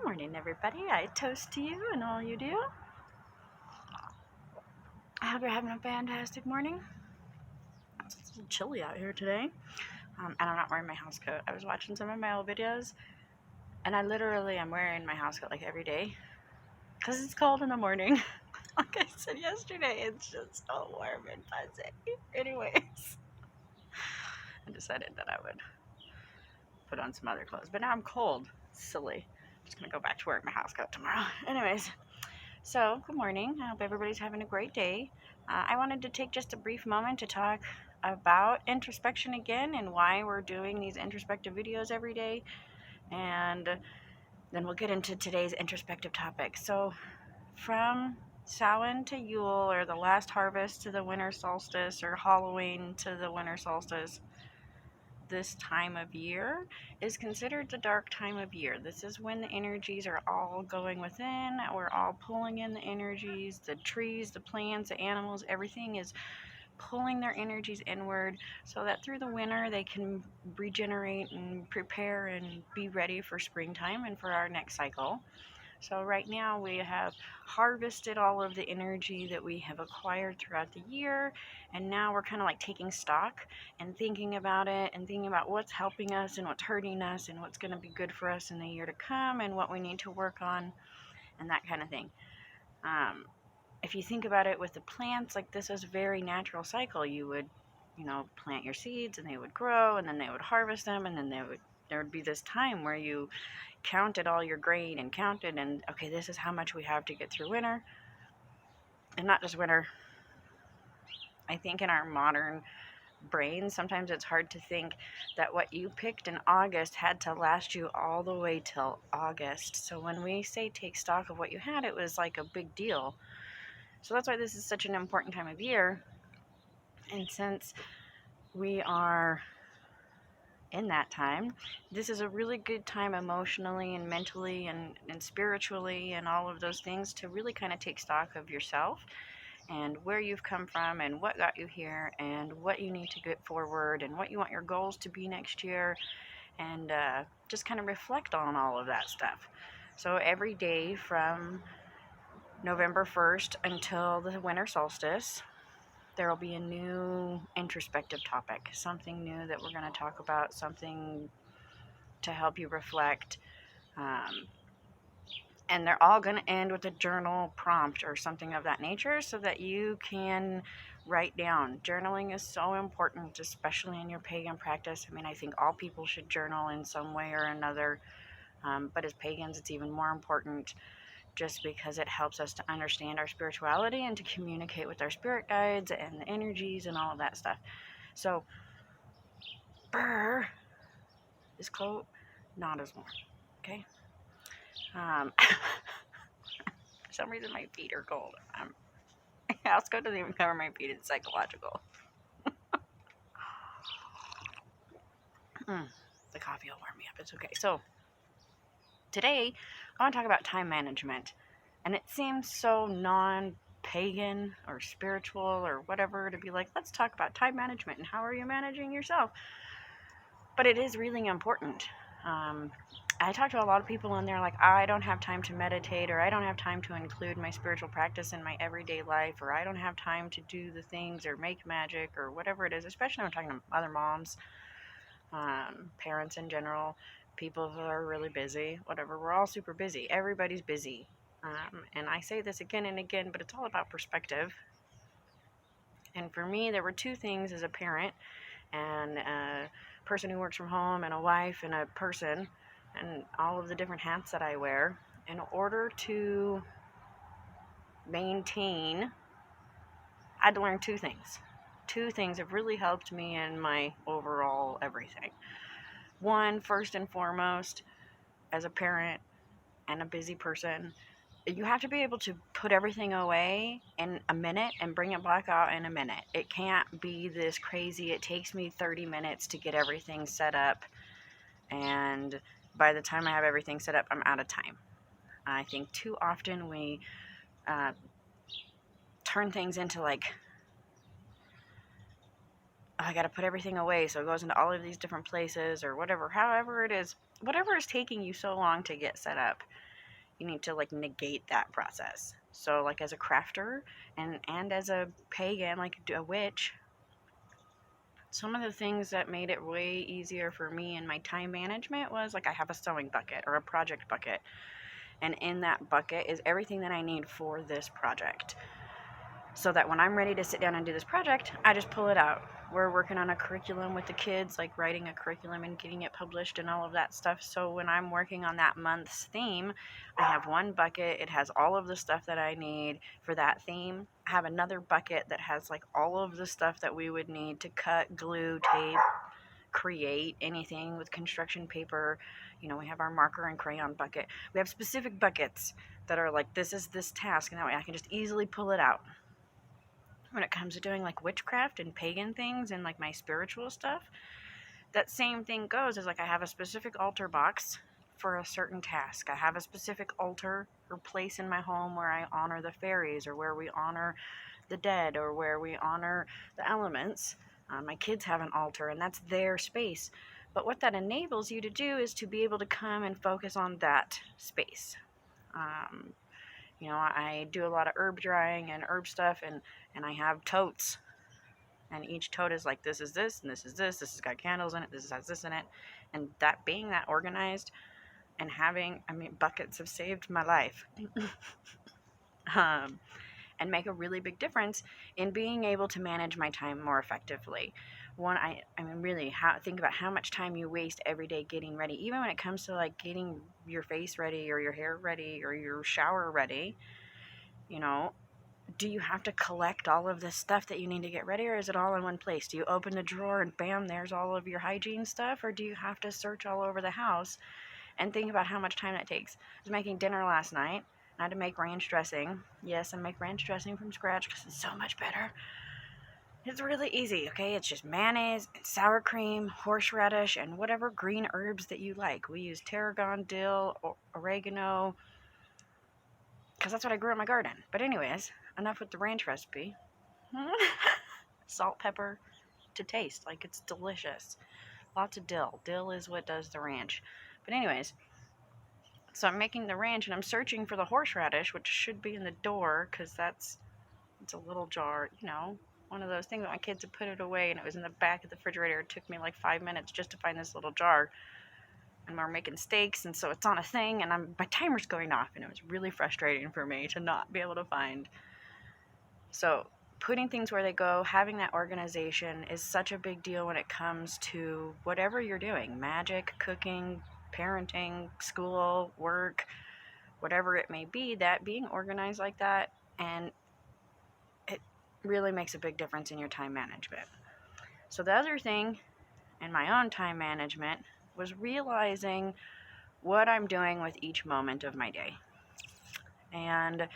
Good morning, everybody. I toast to you and all you do. I hope you're having a fantastic morning. It's a little chilly out here today, and I'm not wearing my house coat. I was watching some of my old videos, and I literally am wearing my house coat like every day because it's cold in the morning. Like I said yesterday, it's just so warm and fuzzy. Anyways, I decided that I would put on some other clothes, but now I'm cold. Silly. I'm just gonna go back to wearing my house coat tomorrow. Anyways. So, good morning. I hope everybody's having a great day. I wanted to take just a brief moment to talk about introspection again and why we're doing these introspective videos every day. And then we'll get into today's introspective topic. So, from Samhain to Yule, or the last harvest to the winter solstice, or Halloween to the winter solstice, this time of year is considered the dark time of year. This is when the energies are all going within. We're all pulling in the energies, the trees, the plants, the animals, everything is pulling their energies inward so that through the winter they can regenerate and prepare and be ready for springtime and for our next cycle. So right now we have harvested all of the energy that we have acquired throughout the year, and now we're kind of like taking stock and thinking about it and thinking about what's helping us and what's hurting us and what's going to be good for us in the year to come and what we need to work on and that kind of thing. If you think about it with the plants, like this is a very natural cycle. You would, plant your seeds and they would grow and then they would harvest them and then there would be this time where you counted all your grain and counted and okay, this is how much we have to get through winter. And not just winter. I think in our modern brains sometimes it's hard to think that what you picked in August had to last you all the way till August. So when we say take stock of what you had, it was like a big deal. So that's why this is such an important time of year. And since we are in that time, this is a really good time emotionally and mentally and spiritually and all of those things to really kind of take stock of yourself and where you've come from and what got you here and what you need to get forward and what you want your goals to be next year, and just kind of reflect on all of that stuff. So every day from November 1st until the winter solstice, there will be a new introspective topic, something new that we're going to talk about, something to help you reflect. And they're all going to end with a journal prompt or something of that nature so that you can write down. Journaling is so important, especially in your pagan practice. I mean, I think all people should journal in some way or another, but as pagans, it's even more important just because it helps us to understand our spirituality and to communicate with our spirit guides and the energies and all of that stuff. So, this coat, not as warm, okay? For some reason, my feet are cold. House coat doesn't even cover my feet. It's psychological. The coffee will warm me up. It's okay. So, today, I want to talk about time management. And it seems so non-pagan or spiritual or whatever to be like, let's talk about time management and how are you managing yourself? But it is really important. I talk to a lot of people and they're like, I don't have time to meditate, or I don't have time to include my spiritual practice in my everyday life, or I don't have time to do the things or make magic or whatever it is, especially when I'm talking to other moms, parents in general, people who are really busy, whatever. We're all super busy. Everybody's busy. And I say this again and again, but it's all about perspective. And for me, there were two things as a parent and a person who works from home and a wife and a person and all of the different hats that I wear. In order to maintain, I had to learn two things. Two things have really helped me in my overall everything. One, first and foremost, as a parent and a busy person, you have to be able to put everything away in a minute and bring it back out in a minute. It can't be this crazy, it takes me 30 minutes to get everything set up, and by the time I have everything set up, I'm out of time. I think too often we turn things into like, oh, I got to put everything away, so it goes into all of these different places or whatever. However it is, whatever is taking you so long to get set up, you need to like negate that process. So like as a crafter and as a pagan, like a witch, some of the things that made it way easier for me in my time management was like I have a sewing bucket or a project bucket, and in that bucket is everything that I need for this project, so that when I'm ready to sit down and do this project, I just pull it out. We're working on a curriculum with the kids, like writing a curriculum and getting it published and all of that stuff. So when I'm working on that month's theme, I have one bucket. It has all of the stuff that I need for that theme. I have another bucket that has like all of the stuff that we would need to cut, glue, tape, create anything with construction paper. You know, we have our marker and crayon bucket. We have specific buckets that are like, this is this task, and that way I can just easily pull it out. When it comes to doing like witchcraft and pagan things and like my spiritual stuff, that same thing goes. Is like I have a specific altar box for a certain task. I have a specific altar or place in my home where I honor the fairies, or where we honor the dead, or where we honor the elements. My kids have an altar, and that's their space. But what that enables you to do is to be able to come and focus on that space. You know, I do a lot of herb drying and herb stuff, and I have totes. And each tote is like, this is this, and this is this. This has got candles in it. This has this in it. And that being that organized and having, buckets have saved my life. And make a really big difference in being able to manage my time more effectively. Think about how much time you waste every day getting ready, even when it comes to like getting your face ready or your hair ready or your shower ready. You know, do you have to collect all of this stuff that you need to get ready, or is it all in one place? Do you open the drawer and bam, there's all of your hygiene stuff, or do you have to search all over the house and think about how much time that takes? I was making dinner last night. I had to make ranch dressing. Yes, I make ranch dressing from scratch because it's so much better. It's really easy, okay? It's just mayonnaise and sour cream, horseradish, and whatever green herbs that you like. We use tarragon, dill, oregano, because that's what I grew in my garden. But anyways, enough with the ranch recipe. Salt, pepper to taste. Like, it's delicious. Lots of dill. Dill is what does the ranch. But anyways, so I'm making the ranch, and I'm searching for the horseradish, which should be in the door, because it's a little jar, you know, one of those things that my kids had put it away, and it was in the back of the refrigerator. It took me like 5 minutes just to find this little jar. And we're making steaks, and so it's on a thing, and my timer's going off, and it was really frustrating for me to not be able to find. So putting things where they go, having that organization is such a big deal when it comes to whatever you're doing. Magic, cooking, parenting, school, work, whatever it may be, that being organized like that, and it really makes a big difference in your time management. So the other thing in my own time management was realizing what I'm doing with each moment of my day. And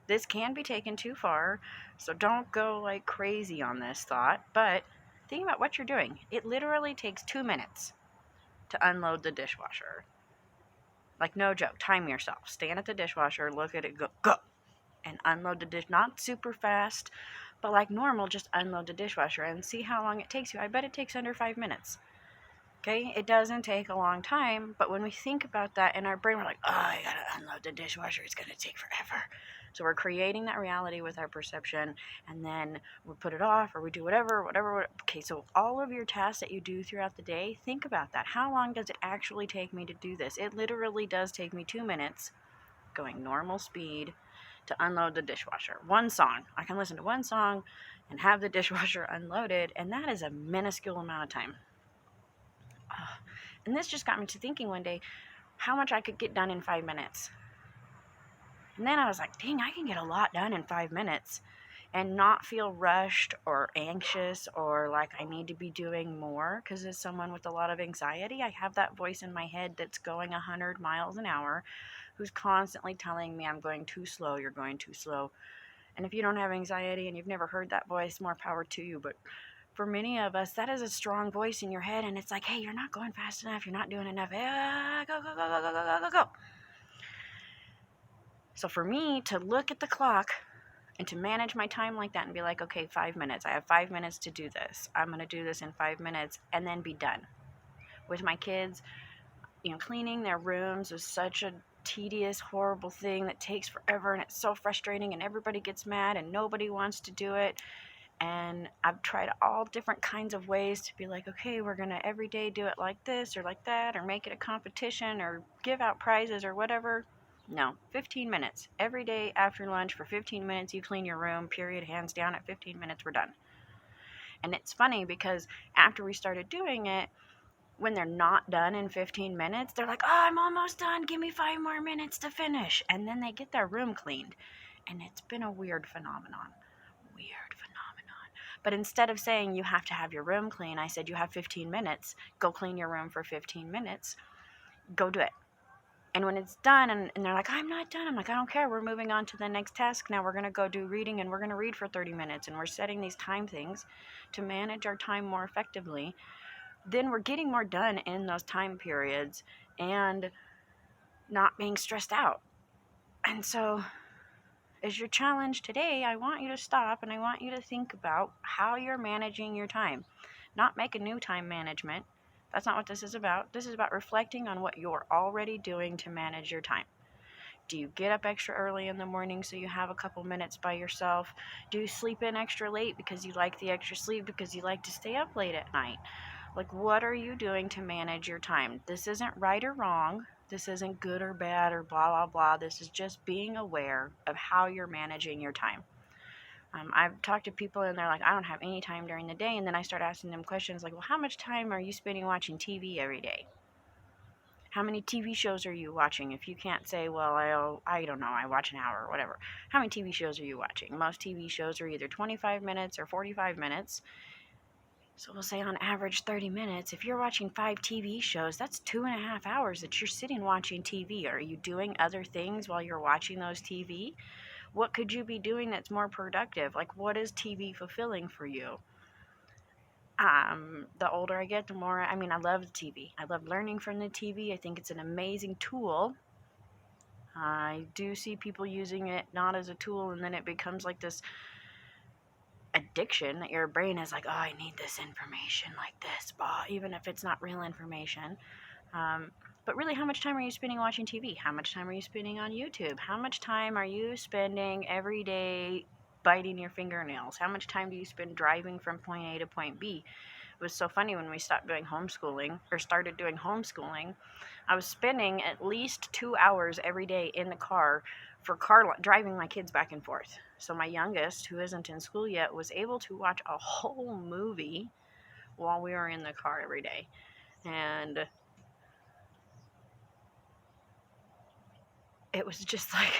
this can be taken too far, so don't go like crazy on this thought, but think about what you're doing. It literally takes 2 minutes to unload the dishwasher. Like, no joke. Time yourself. Stand at the dishwasher, look at it, go, and unload the dish. Not super fast, but like normal, just unload the dishwasher and see how long it takes you. I bet it takes under 5 minutes. Okay? It doesn't take a long time, but when we think about that in our brain, we're like, oh, I gotta unload the dishwasher. It's gonna take forever. So we're creating that reality with our perception, and then we put it off, or we do whatever. Okay, so all of your tasks that you do throughout the day, think about that. How long does it actually take me to do this? It literally does take me 2 minutes, going normal speed, to unload the dishwasher. One song. I can listen to one song and have the dishwasher unloaded, and that is a minuscule amount of time. And this just got me to thinking one day how much I could get done in 5 minutes. And then I was like, dang, I can get a lot done in 5 minutes and not feel rushed or anxious or like I need to be doing more. Because as someone with a lot of anxiety, I have that voice in my head that's going 100 miles an hour, who's constantly telling me I'm going too slow, you're going too slow. And if you don't have anxiety and you've never heard that voice, more power to you. But for many of us, that is a strong voice in your head, and it's like, hey, you're not going fast enough, you're not doing enough. Go. So for me to look at the clock and to manage my time like that and be like, okay, 5 minutes. I have 5 minutes to do this. I'm going to do this in 5 minutes and then be done. With my kids, cleaning their rooms was such a tedious, horrible thing that takes forever, and it's so frustrating, and everybody gets mad and nobody wants to do it. And I've tried all different kinds of ways to be like, okay, we're gonna every day do it like this or like that, or make it a competition or give out prizes or whatever. No, 15 minutes every day after lunch. For 15 minutes you clean your room, period, hands down. At 15 minutes we're done. And it's funny because after we started doing it, when they're not done in 15 minutes, they're like, oh, I'm almost done, give me 5 more minutes to finish. And then they get their room cleaned. And it's been a weird phenomenon. But instead of saying you have to have your room clean, I said you have 15 minutes. Go clean your room for 15 minutes. Go do it. And when it's done, and they're like, I'm not done. I'm like, I don't care. We're moving on to the next task. Now we're going to go do reading, and we're going to read for 30 minutes. And we're setting these time things to manage our time more effectively. Then we're getting more done in those time periods and not being stressed out. And so as your challenge today, I want you to stop and I want you to think about how you're managing your time. Not make a new time management. That's not what this is about. This is about reflecting on what you're already doing to manage your time. Do you get up extra early in the morning so you have a couple minutes by yourself? Do you sleep in extra late because you like the extra sleep, because you like to stay up late at night? Like, what are you doing to manage your time? This isn't right or wrong. This isn't good or bad or blah, blah, blah. This is just being aware of how you're managing your time. I've talked to people and they're like, I don't have any time during the day. And then I start asking them questions like, well, how much time are you spending watching TV every day? How many TV shows are you watching? If you can't say, well, I don't know, I watch an hour or whatever. How many TV shows are you watching? Most TV shows are either 25 minutes or 45 minutes. So we'll say on average 30 minutes. If you're watching 5 TV shows, that's 2.5 hours that you're sitting watching TV. Are you doing other things while you're watching those TV? What could you be doing that's more productive? Like, what is TV fulfilling for you? The older I get, the more, I love the TV. I love learning from the TV. I think it's an amazing tool. I do see people using it not as a tool, and then it becomes like this addiction that your brain is like, oh, I need this information like this, even if it's not real information. But really, how much time are you spending watching TV? How much time are you spending on YouTube? How much time are you spending every day biting your fingernails? How much time do you spend driving from point A to point B? It was so funny when we stopped doing homeschooling or started doing homeschooling. I was spending at least 2 hours every day in the car for driving my kids back and forth. So my youngest, who isn't in school yet, was able to watch a whole movie while we were in the car every day. And it was just like,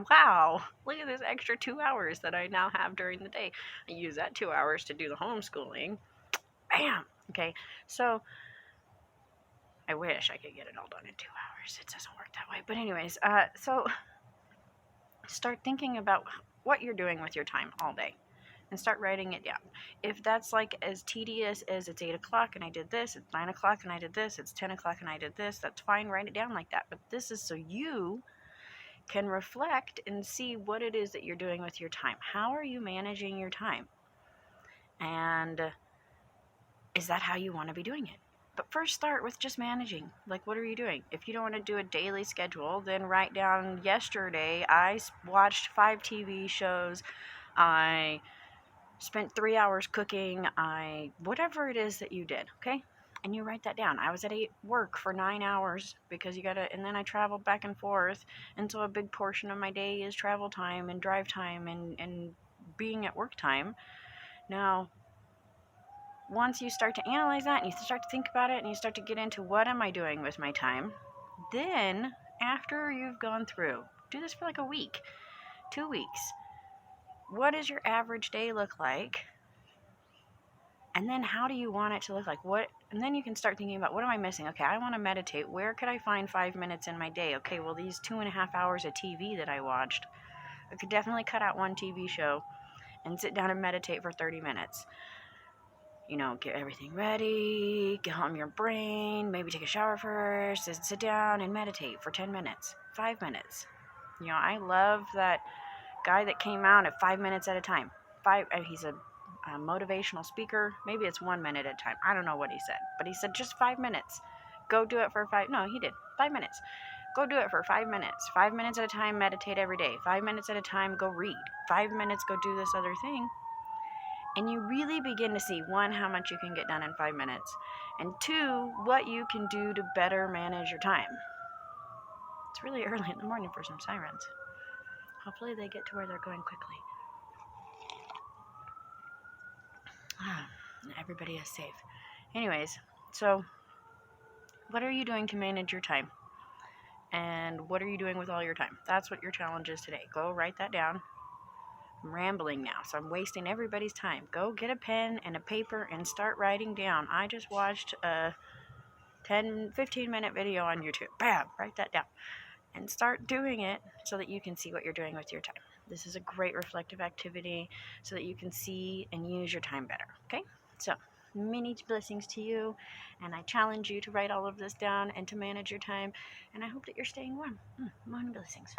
wow, look at this extra 2 hours that I now have during the day. I use that 2 hours to do the homeschooling. Bam! Okay, so I wish I could get it all done in 2 hours. It doesn't work that way. But anyways, so start thinking about what you're doing with your time all day and start writing it down. If that's like as tedious as it's 8 o'clock and I did this, it's 9 o'clock and I did this, it's 10 o'clock and I did this, that's fine. Write it down like that. But this is so you can reflect and see what it is that you're doing with your time. How are you managing your time? And is that how you want to be doing it? But first start with just managing. Like, what are you doing? If you don't want to do a daily schedule, then write down, yesterday I watched 5 TV shows, I spent 3 hours cooking, whatever it is that you did, okay? And you write that down. I was at work for 9 hours because and then I traveled back and forth. And so a big portion of my day is travel time and drive time and being at work time. Now, once you start to analyze that and you start to think about it and you start to get into what am I doing with my time, then after you've gone through, do this for like a week, 2 weeks. What does your average day look like? And then how do you want it to look like? And then you can start thinking about, what am I missing? Okay, I want to meditate. Where could I find 5 minutes in my day? Okay, well, these 2.5 hours of TV that I watched, I could definitely cut out one TV show and sit down and meditate for 30 minutes. Get everything ready, calm your brain, maybe take a shower first, and sit down and meditate for 10 minutes, 5 minutes. I love that guy that came out at 5 minutes at a time. He's a motivational speaker. Maybe it's 1 minute at a time. I don't know what he said, but he said just 5 minutes. Go do it for 5 minutes. Go do it for 5 minutes. 5 minutes at a time, meditate every day. 5 minutes at a time, go read. 5 minutes, go do this other thing. And you really begin to see, one, how much you can get done in 5 minutes, and two, what you can do to better manage your time. It's really early in the morning for some sirens. Hopefully they get to where they're going quickly. Everybody is safe. Anyways, so what are you doing to manage your time? And what are you doing with all your time? That's what your challenge is today. Go write that down. I'm rambling now, so I'm wasting everybody's time. Go get a pen and a paper and start writing down. I just watched a 15 minute video on YouTube. Bam! Write that down. And start doing it so that you can see what you're doing with your time. This is a great reflective activity so that you can see and use your time better. Okay? So, many blessings to you, and I challenge you to write all of this down and to manage your time, and I hope that you're staying warm. Many blessings.